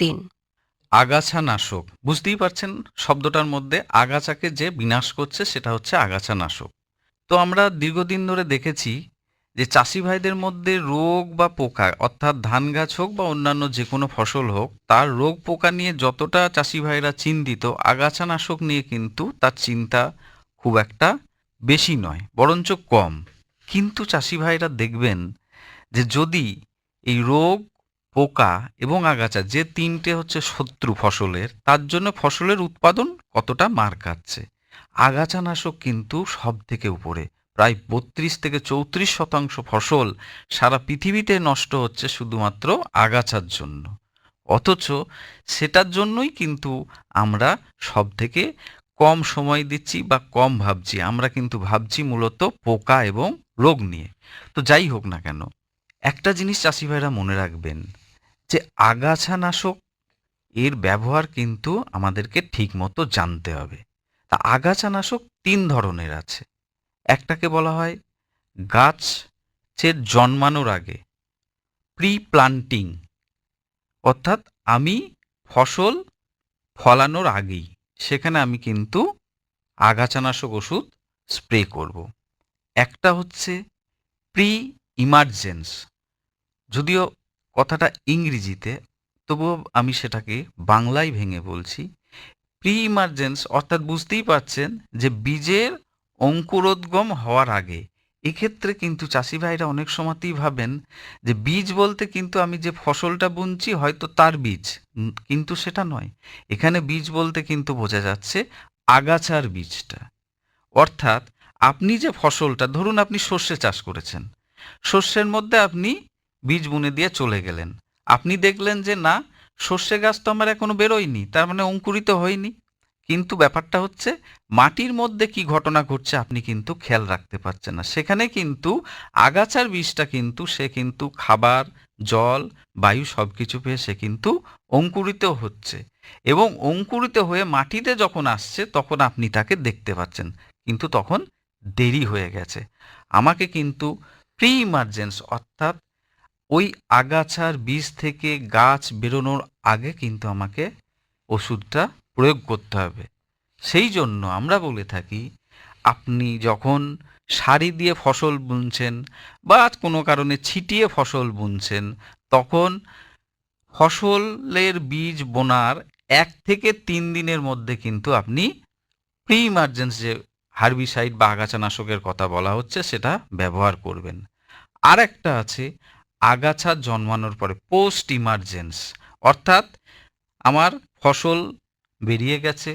দিন। আগাছানাশক, বুঝতেই পারছেন শব্দটার মধ্যে আগাছাকে যে বিনাশ করছে সেটা হচ্ছে আগাছানাশক। তো আমরা দীর্ঘদিন ধরে দেখেছি যে চাষি ভাইদের মধ্যে রোগ বা পোকা, অর্থাৎ ধান গাছ হোক বা অন্যান্য যে কোনো ফসল হোক, তার রোগ পোকা নিয়ে যতটা চাষি ভাইরা চিন্তিত, আগাছানাশক নিয়ে কিন্তু তার চিন্তা খুব একটা বেশি নয়, বরঞ্চ কম। কিন্তু চাষি ভাইরা দেখবেন যে যদি এই রোগ, পোকা এবং আগাছা যে তিনটে হচ্ছে শত্রু ফসলের, তার জন্য ফসলের উৎপাদন কতটা মার খাচ্ছে। আগাছানাশক কিন্তু সব থেকে উপরে, প্রায় 32 থেকে 34% ফসল সারা পৃথিবীতে নষ্ট হচ্ছে শুধুমাত্র আগাছার জন্য। অথচ সেটার জন্যই কিন্তু আমরা সব থেকে কম সময় দিচ্ছি বা কম ভাবছি। আমরা কিন্তু ভাবছি মূলত পোকা এবং রোগ নিয়ে। তো যাই হোক না কেন, একটা জিনিস চাষি ভাইরা মনে রাখবেন যে আগাছানাশক এর ব্যবহার কিন্তু আমাদেরকে ঠিকমতো জানতে হবে। তা আগাছানাশক ৩ ধরনের আছে। একটাকে বলা হয় গাছের জন্মানোর আগে, প্রি প্লান্টিং, অর্থাৎ আমি ফসল ফলানোর আগেই সেখানে আমি কিন্তু আগাছানাশক ওষুধ স্প্রে করব। একটা হচ্ছে প্রি ইমার্জেন্স, যদিও কথাটা ইংরেজিতে, তবুও আমি সেটাকে বাংলায় ভেঙে বলছি। প্রি ইমার্জেন্স অর্থাৎ বুঝতেই পারছেন যে বীজের অঙ্কুরোদ্গম হওয়ার আগে। এক্ষেত্রে কিন্তু চাষি ভাইরা অনেক সময়তেই ভাবেন যে বীজ বলতে কিন্তু আমি যে ফসলটা বুনছি হয়তো তার বীজ, কিন্তু সেটা নয়। এখানে বীজ বলতে কিন্তু বোঝা যাচ্ছে আগাছার বীজটা। অর্থাৎ আপনি যে ফসলটা, ধরুন আপনি সর্ষে চাষ করেছেন, শস্যের মধ্যে আপনি বীজ বুনে দিয়ে চলে গেলেন। আপনি দেখলেন যে না, সর্ষে গাছ তো আমার এখনো বেরোয়নি, তার মানে অঙ্কুরিত হয়নি। কিন্তু ব্যাপারটা হচ্ছে মাটির মধ্যে কি ঘটনা ঘটছে আপনি কিন্তু খেয়াল রাখতে পারছেন না। সেখানে কিন্তু আগাছার বীজটা কিন্তু সে কিন্তু খাবার, জল, বায়ু সব কিছু পেয়ে সে কিন্তু অঙ্কুরিত হচ্ছে, এবং অঙ্কুরিত হয়ে মাটিতে যখন আসছে তখন আপনি তাকে দেখতে পাচ্ছেন, কিন্তু তখন দেরি হয়ে গেছে। আমাকে কিন্তু প্রি ইমার্জেন্স অর্থাৎ ওই আগাছার বীজ থেকে গাছ বেরোনোর আগে কিন্তু আমাকে ওষুধটা প্রয়োগ করতে হবে। সেই জন্য আমরা বলে থাকি, আপনি যখন সারি দিয়ে ফসল বুনছেন বা কোনো কারণে ছিটিয়ে ফসল বুনছেন, তখন ফসলের বীজ বোনার 1 থেকে 3 দিনের মধ্যে কিন্তু আপনি প্রি ইমার্জেন্স যে হার্বিসাইড বা আগাছানাশকের কথা বলা হচ্ছে সেটা ব্যবহার করবেন। আর একটা আছে আগাছা জন্মানোর পরে, পোস্ট ইমার্জেন্স, অর্থাৎ আমার ফসল বেরিয়ে গেছে,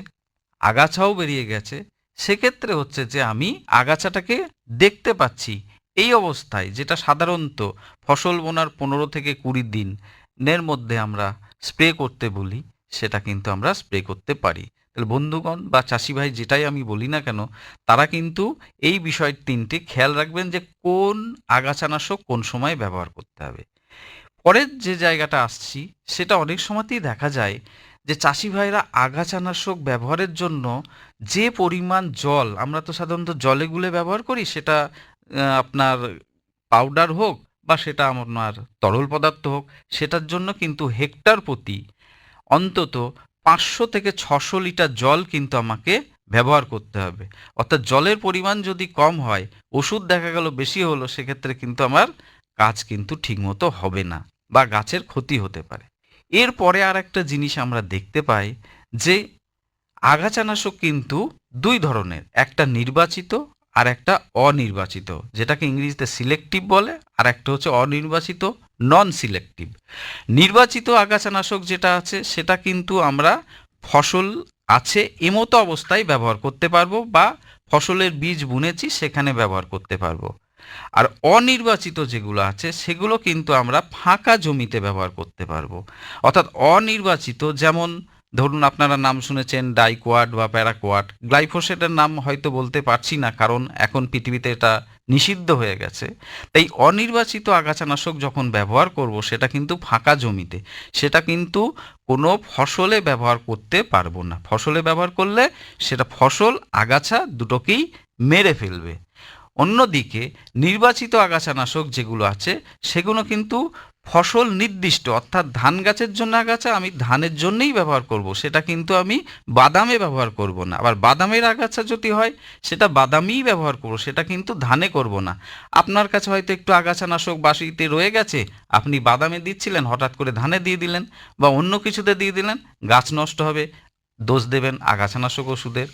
আগাছাও বেরিয়ে গেছে, সেক্ষেত্রে হচ্ছে যে আমি আগাছাটাকে দেখতে পাচ্ছি। এই অবস্থায় যেটা সাধারণত ফসল বোনার 15 থেকে 20 দিনের মধ্যে আমরা স্প্রে করতে বলি, সেটা কিন্তু আমরা স্প্রে করতে পারি। তাহলে বন্ধুগণ বা চাষি ভাই যেটাই আমি বলি না কেন, তারা কিন্তু এই বিষয় 3টে খেয়াল রাখবেন যে কোন আগাছানাশক কোন সময় ব্যবহার করতে হবে। পরের যে জায়গাটা আসছি, সেটা অনেক সময়তেই দেখা যায় যে চাষি ভাইরা আগাছানাশক ব্যবহারের জন্য যে পরিমাণ জল, আমরা তো সাধারণত জলে গুলে ব্যবহার করি, সেটা আপনার পাউডার হোক বা সেটা আপনার তরল পদার্থ হোক, সেটার জন্য কিন্তু হেক্টর প্রতি অন্তত 500 থেকে 600 লিটার জল কিন্তু আমাকে ব্যবহার করতে হবে। অর্থাৎ জলের পরিমাণ যদি কম হয়, ওষুধ দেখা গেল বেশি হলো, সেক্ষেত্রে কিন্তু আমার কাজ কিন্তু ঠিকমতো হবে না বা গাছের ক্ষতি হতে পারে। এরপরে আর একটা জিনিস আমরা দেখতে পাই যে আগাছানাশক কিন্তু 2 ধরনের, একটা নির্বাচিত আর একটা অনির্বাচিত, যেটাকে ইংরেজিতে সিলেক্টিভ বলে, আর একটা হচ্ছে অনির্বাচিত, নন সিলেক্টিভ। নির্বাচিত আগাছানাশক যেটা আছে সেটা কিন্তু আমরা ফসল আছে এমতো অবস্থায় ব্যবহার করতে পারবো বা ফসলের বীজ বুনেছি সেখানে ব্যবহার করতে পারবো। আর অনির্বাচিত যেগুলো আছে সেগুলো কিন্তু আমরা ফাঁকা জমিতে ব্যবহার করতে পারবো। অর্থাৎ অনির্বাচিত যেমন ধরুন আপনারা নাম শুনেছেন ডাইকোয়াট বা প্যারাকোয়াট, গ্লাইফোসেটের নাম হয়তো বলতে পারছি না কারণ এখন পৃথিবীতে এটা নিষিদ্ধ হয়ে গেছে। তাই অনির্বাচিত আগাছানাশক যখন ব্যবহার করব সেটা কিন্তু ফাঁকা জমিতে, সেটা কিন্তু কোনো ফসলে ব্যবহার করতে পারবো না। ফসলে ব্যবহার করলে সেটা ফসল আগাছা দুটোকেই মেরে ফেলবে। অন্যদিকে নির্বাচিত আগাছানাশক যেগুলো আছে সেগুলো কিন্তু ফসল নির্দিষ্ট, অর্থাৎ ধান গাছের জন্য আগাছা আমি ধানের জন্যই ব্যবহার করব, সেটা কিন্তু আমি বাদামে ব্যবহার করব না। আবার বাদামের আগাছা যদি হয় সেটা বাদামেই ব্যবহার করব, সেটা কিন্তু ধানে করব না। আপনার কাছে হয়তো একটু আগাছানাশক বাসিতে রয়ে গেছে, আপনি বাদামে দিচ্ছিলেন, হঠাৎ করে ধানে দিয়ে দিলেন বা অন্য কিছুতে দিয়ে দিলেন, গাছ নষ্ট হবে, দোষ দেবেন আগাছানাশক ওষুধের।